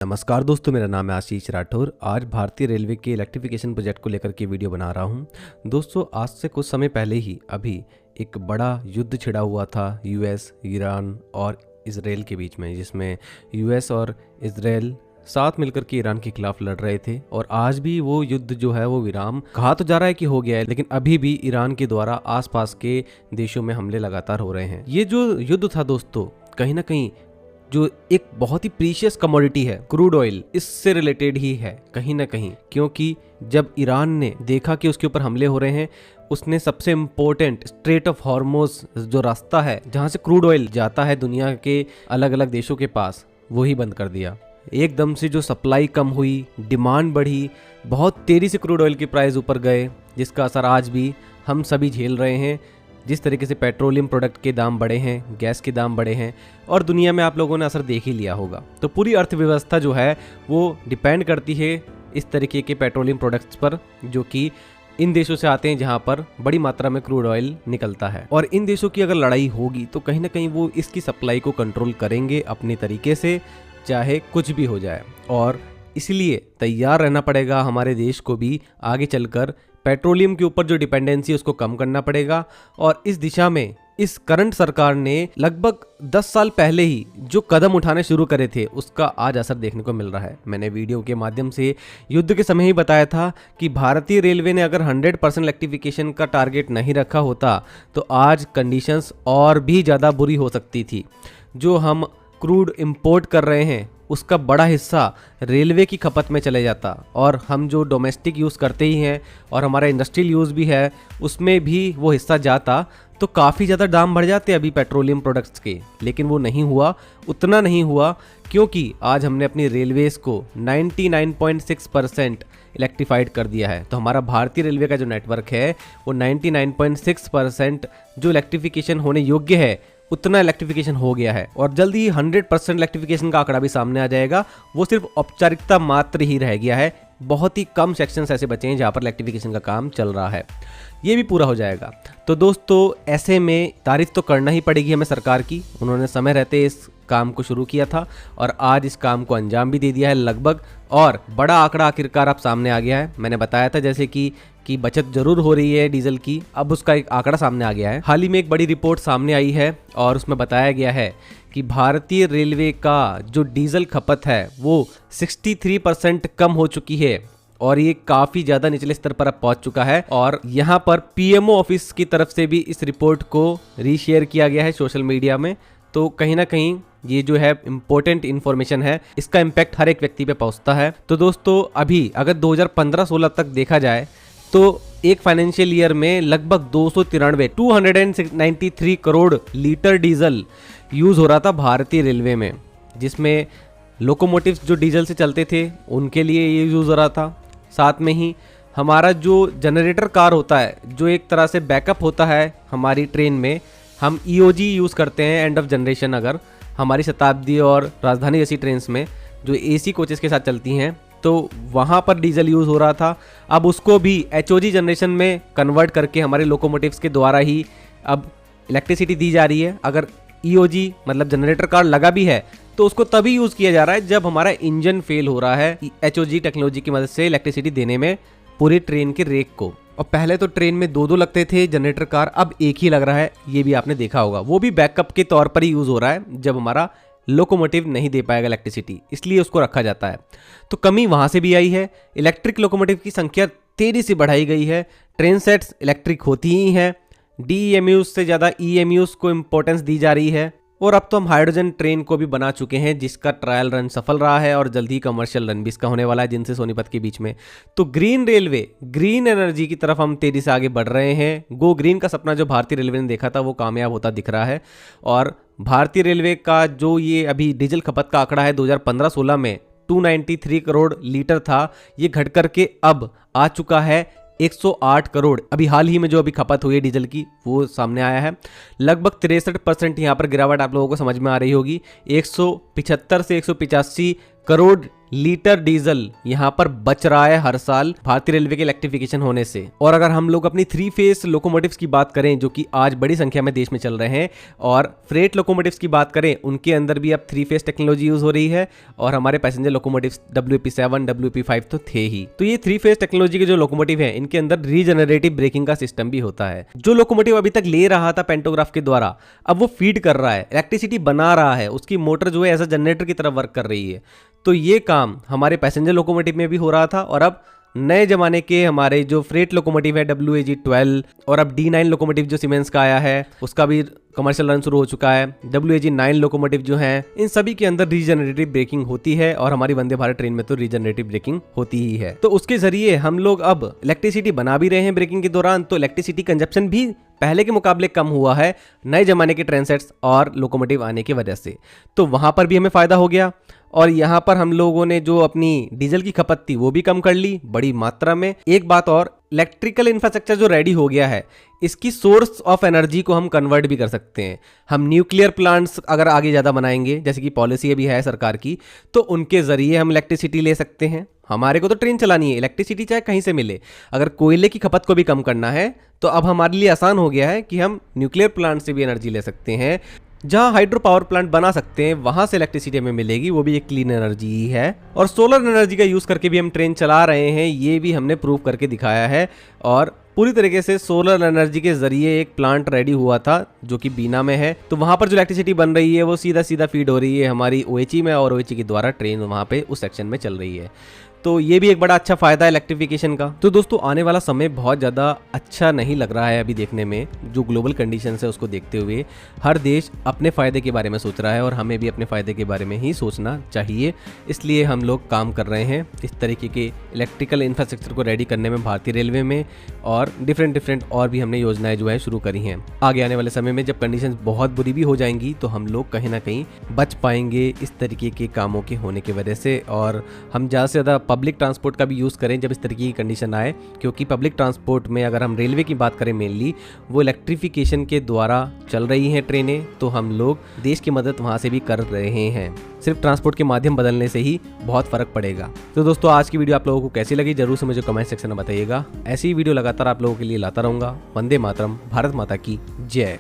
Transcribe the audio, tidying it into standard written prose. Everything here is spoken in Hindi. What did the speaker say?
नमस्कार दोस्तों, मेरा नाम है आशीष राठौर। आज भारतीय रेलवे के इलेक्ट्रिफिकेशन प्रोजेक्ट को लेकर के वीडियो बना रहा हूं। दोस्तों, आज से कुछ समय पहले ही अभी एक बड़ा युद्ध छिड़ा हुआ था यूएस, ईरान और इजराइल के बीच में, जिसमें यूएस और इजराइल साथ मिलकर के ईरान के खिलाफ लड़ रहे थे। और आज भी वो युद्ध जो है वो विराम कहा तो जा रहा है कि हो गया है, लेकिन अभी भी ईरान के द्वारा आसपास के देशों में हमले लगातार हो रहे हैं। ये जो युद्ध था दोस्तों, कहीं ना कहीं जो एक बहुत ही प्रीशियस कमोडिटी है क्रूड ऑयल, इससे रिलेटेड ही है कहीं ना कहीं, क्योंकि जब ईरान ने देखा कि उसके ऊपर हमले हो रहे हैं, उसने सबसे इम्पोर्टेंट स्ट्रेट ऑफ हॉर्मुज़ जो रास्ता है जहां से क्रूड ऑयल जाता है दुनिया के अलग अलग देशों के पास, वो ही बंद कर दिया। एकदम से जो सप्लाई कम हुई, डिमांड बढ़ी, बहुत तेजी से क्रूड ऑयल के प्राइस ऊपर गए, जिसका असर आज भी हम सभी झेल रहे हैं। जिस तरीके से पेट्रोलियम प्रोडक्ट के दाम बढ़े हैं, गैस के दाम बढ़े हैं, और दुनिया में आप लोगों ने असर देख ही लिया होगा। तो पूरी अर्थव्यवस्था जो है वो डिपेंड करती है इस तरीके के पेट्रोलियम प्रोडक्ट्स पर, जो कि इन देशों से आते हैं जहां पर बड़ी मात्रा में क्रूड ऑयल निकलता है। और इन देशों की अगर लड़ाई होगी तो कहीं ना कहीं वो इसकी सप्लाई को कंट्रोल करेंगे अपने तरीके से, चाहे कुछ भी हो जाए। और इसलिए तैयार रहना पड़ेगा हमारे देश को भी। आगे चलकर पेट्रोलियम के ऊपर जो डिपेंडेंसी उसको कम करना पड़ेगा, और इस दिशा में इस करंट सरकार ने लगभग 10 साल पहले ही जो कदम उठाने शुरू करे थे, उसका आज असर देखने को मिल रहा है। मैंने वीडियो के माध्यम से युद्ध के समय ही बताया था कि भारतीय रेलवे ने अगर 100% इलेक्ट्रिफिकेशन का टारगेट नहीं रखा होता तो आज कंडीशंस और भी ज़्यादा बुरी हो सकती थी। जो हम क्रूड इंपोर्ट कर रहे हैं उसका बड़ा हिस्सा रेलवे की खपत में चले जाता, और हम जो डोमेस्टिक यूज़ करते ही हैं और हमारा इंडस्ट्रियल यूज़ भी है उसमें भी वो हिस्सा जाता, तो काफ़ी ज़्यादा दाम बढ़ जाते अभी पेट्रोलियम प्रोडक्ट्स के। लेकिन वो नहीं हुआ, उतना नहीं हुआ, क्योंकि आज हमने अपनी रेलवेज़ को 99.6% इलेक्ट्रीफाइड कर दिया है। तो हमारा भारतीय रेलवे का जो नेटवर्क है वो 99.6% जो इलेक्ट्रिफिकेशन होने योग्य है उतना इलेक्ट्रिफिकेशन हो गया है, और जल्दी ही 100% इलेक्ट्रिफिकेशन का आंकड़ा भी सामने आ जाएगा। वो सिर्फ औपचारिकता मात्र ही रह गया है। बहुत ही कम सेक्शंस ऐसे बचे हैं जहां पर इलेक्ट्रिफिकेशन का काम चल रहा है, ये भी पूरा हो जाएगा। तो दोस्तों, ऐसे में तारीफ तो करना ही पड़ेगी हमें सरकार की। उन्होंने समय रहते इस काम को शुरू किया था और आज इस काम को अंजाम भी दे दिया है लगभग, और बड़ा आंकड़ा आखिरकार अब सामने आ गया है। मैंने बताया था जैसे कि बचत जरूर हो रही है डीजल की, अब उसका एक आंकड़ा सामने आ गया है। हाल ही में एक बड़ी रिपोर्ट सामने आई है और उसमें बताया गया है कि भारतीय रेलवे का जो डीजल खपत है वो 63% कम हो चुकी है, और ये काफ़ी ज़्यादा निचले स्तर पर अब पहुंच चुका है। और यहाँ पर पीएमओ ऑफिस की तरफ से भी इस रिपोर्ट को रीशेयर किया गया है सोशल मीडिया में। तो कहीं ना कहीं ये जो है इम्पोर्टेंट इन्फॉर्मेशन है, इसका इम्पैक्ट हर एक व्यक्ति पे पहुंचता है। तो दोस्तों, अभी अगर 2015-16 तक देखा जाए तो एक फाइनेंशियल ईयर में लगभग 293 करोड़ लीटर डीजल यूज़ हो रहा था भारतीय रेलवे में, जिसमें लोकोमोटिव्स जो डीजल से चलते थे उनके लिए ये यूज़ हो रहा था। साथ में ही हमारा जो जनरेटर कार होता है, जो एक तरह से बैकअप होता है हमारी ट्रेन में, हम ईओजी यूज़ करते हैं एंड ऑफ जनरेशन। अगर हमारी शताब्दी और राजधानी जैसी ट्रेन्स में जो एसी कोचेस के साथ चलती हैं, तो वहाँ पर डीजल यूज़ हो रहा था। अब उसको भी एचओजी जनरेशन में कन्वर्ट करके हमारे लोकोमोटिव्स के द्वारा ही अब इलेक्ट्रिसिटी दी जा रही है। अगर ईओजी मतलब जनरेटर कार लगा भी है तो उसको तभी यूज़ किया जा रहा है जब हमारा इंजन फेल हो रहा है एचओजी टेक्नोलॉजी की मदद से इलेक्ट्रिसिटी देने में पूरी ट्रेन के रेक को। और पहले तो ट्रेन में दो लगते थे जनरेटर कार, अब एक ही लग रहा है, ये भी आपने देखा होगा। वो भी बैकअप के तौर पर ही यूज़ हो रहा है जब हमारा लोकोमोटिव नहीं दे पाएगा इलेक्ट्रिसिटी, इसलिए उसको रखा जाता है। तो कमी वहाँ से भी आई है। इलेक्ट्रिक लोकोमोटिव की संख्या तेज़ी से बढ़ाई गई है। ट्रेन सेट्स इलेक्ट्रिक होती ही हैं। डीईएमयूज से ज़्यादा ईएमयूज को इम्पोर्टेंस दी जा रही है, और अब तो हम हाइड्रोजन ट्रेन को भी बना चुके हैं, जिसका ट्रायल रन सफल रहा है और जल्दी ही कमर्शियल रन भी इसका होने वाला है, जिनसे सोनीपत के बीच में। तो ग्रीन रेलवे, ग्रीन एनर्जी की तरफ हम तेजी से आगे बढ़ रहे हैं। गो ग्रीन का सपना जो भारतीय रेलवे ने देखा था वो कामयाब होता दिख रहा है। और भारतीय रेलवे का जो ये अभी डीजल खपत का आंकड़ा है 2015-16 में 293 करोड़ लीटर था, ये घट करके अब आ चुका है 108 करोड़। अभी हाल ही में जो अभी खपत हुई है डीजल की वो सामने आया है। लगभग 63% यहाँ पर गिरावट आप लोगों को समझ में आ रही होगी। 175 से 185 करोड़ लीटर डीजल यहाँ पर बच रहा है हर साल भारतीय रेलवे के इलेक्ट्रिफिकेशन होने से। और अगर हम लोग अपनी 3 फेस लोकोमोटिव्स की बात करें जो कि आज बड़ी संख्या में देश में चल रहे हैं, और फ्रेट लोकोमोटिव्स की बात करें, उनके अंदर भी अब 3 फेस टेक्नोलॉजी यूज हो रही है। और हमारे पैसेंजर लोकोमोटिव्स WP7 WP5 तो थे ही। तो ये 3 फेस टेक्नोलॉजी के जो लोकोमोटिव है इनके अंदर रीजनरेटिव ब्रेकिंग का सिस्टम भी होता है। जो लोकोमोटिव अभी तक ले रहा था पेंटोग्राफ के द्वारा, अब वो फीड कर रहा है, इलेक्ट्रिसिटी बना रहा है, उसकी मोटर जो है एज अ जनरेटर की तरह वर्क कर रही है। तो ये काम हमारे पैसेंजर लोकोमोटिव में भी हो रहा था, और अब नए जमाने के हमारे जो फ्रेट लोकोमोटिव है WAG-12 और अब D9 लोकोमोटिव जो सीमेंस का आया है उसका भी कमर्शियल रन शुरू हो चुका है। WAG-9 लोकोमोटिव जो हैं इन सभी के अंदर रीजनरेटिव ब्रेकिंग होती है, और हमारी वंदे भारत ट्रेन में तो रीजनरेटिव ब्रेकिंग होती ही है। तो उसके जरिए हम लोग अब इलेक्ट्रिसिटी बना भी रहे हैं ब्रेकिंग के दौरान, तो इलेक्ट्रिसिटी कंजप्शन भी पहले के मुकाबले कम हुआ है नए जमाने के ट्रेन सेट्स और लोकोमोटिव आने की वजह से। तो वहां पर भी हमें फायदा हो गया, और यहाँ पर हम लोगों ने जो अपनी डीजल की खपत थी वो भी कम कर ली बड़ी मात्रा में। एक बात और, इलेक्ट्रिकल इंफ्रास्ट्रक्चर जो रेडी हो गया है इसकी सोर्स ऑफ एनर्जी को हम कन्वर्ट भी कर सकते हैं। हम न्यूक्लियर प्लांट्स अगर आगे ज़्यादा बनाएंगे, जैसे कि पॉलिसी अभी है सरकार की, तो उनके ज़रिए हम इलेक्ट्रिसिटी ले सकते हैं। हमारे को तो ट्रेन चलानी है, इलेक्ट्रिसिटी चाहे कहीं से मिले। अगर कोयले की खपत को भी कम करना है तो अब हमारे लिए आसान हो गया है कि हम न्यूक्लियर प्लांट से भी एनर्जी ले सकते हैं। जहां हाइड्रो पावर प्लांट बना सकते हैं वहां से इलेक्ट्रिसिटी हमें मिलेगी, वो भी एक क्लीन एनर्जी ही है। और सोलर एनर्जी का यूज करके भी हम ट्रेन चला रहे हैं, ये भी हमने प्रूव करके दिखाया है। और पूरी तरीके से सोलर एनर्जी के जरिए एक प्लांट रेडी हुआ था जो कि बीना में है, तो वहां पर जो इलेक्ट्रिसिटी बन रही है वो सीधा सीधा फीड हो रही है हमारी OHE में, और OHE के द्वारा ट्रेन वहां पे उस सेक्शन में चल रही है। तो ये भी एक बड़ा अच्छा फायदा है इलेक्ट्रिफिकेशन का। तो दोस्तों आने वाला समय बहुत ज़्यादा अच्छा नहीं लग रहा है अभी देखने में, जो ग्लोबल कंडीशंस है उसको देखते हुए हर देश अपने फ़ायदे के बारे में सोच रहा है, और हमें भी अपने फ़ायदे के बारे में ही सोचना चाहिए। इसलिए हम लोग काम कर रहे हैं इस तरीके के इलेक्ट्रिकल इंफ्रास्ट्रक्चर को रेडी करने में भारतीय रेलवे में, और डिफरेंट और भी हमने योजनाएं जो है शुरू करी हैं। आगे आने वाले समय में जब कंडीशंस बहुत बुरी भी हो जाएंगी तो हम लोग कहीं ना कहीं बच पाएंगे इस तरीके के कामों के होने की वजह से, और हम ज़्यादा से ज़्यादा पब्लिक ट्रांसपोर्ट का भी यूज़ करें जब इस तरीके की कंडीशन आए। क्योंकि पब्लिक ट्रांसपोर्ट में अगर हम रेलवे की बात करें मेनली, वो इलेक्ट्रिफिकेशन के द्वारा चल रही हैं ट्रेनें, तो हम लोग देश की मदद वहाँ से भी कर रहे हैं। सिर्फ ट्रांसपोर्ट के माध्यम बदलने से ही बहुत फ़र्क पड़ेगा। तो दोस्तों आज की वीडियो आप लोगों को कैसी लगी जरूर से मुझे कमेंट सेक्शन में बताइएगा। ऐसी वीडियो लगातार आप लोगों के लिए लाता रहूँगा। वंदे मातरम, भारत माता की जय।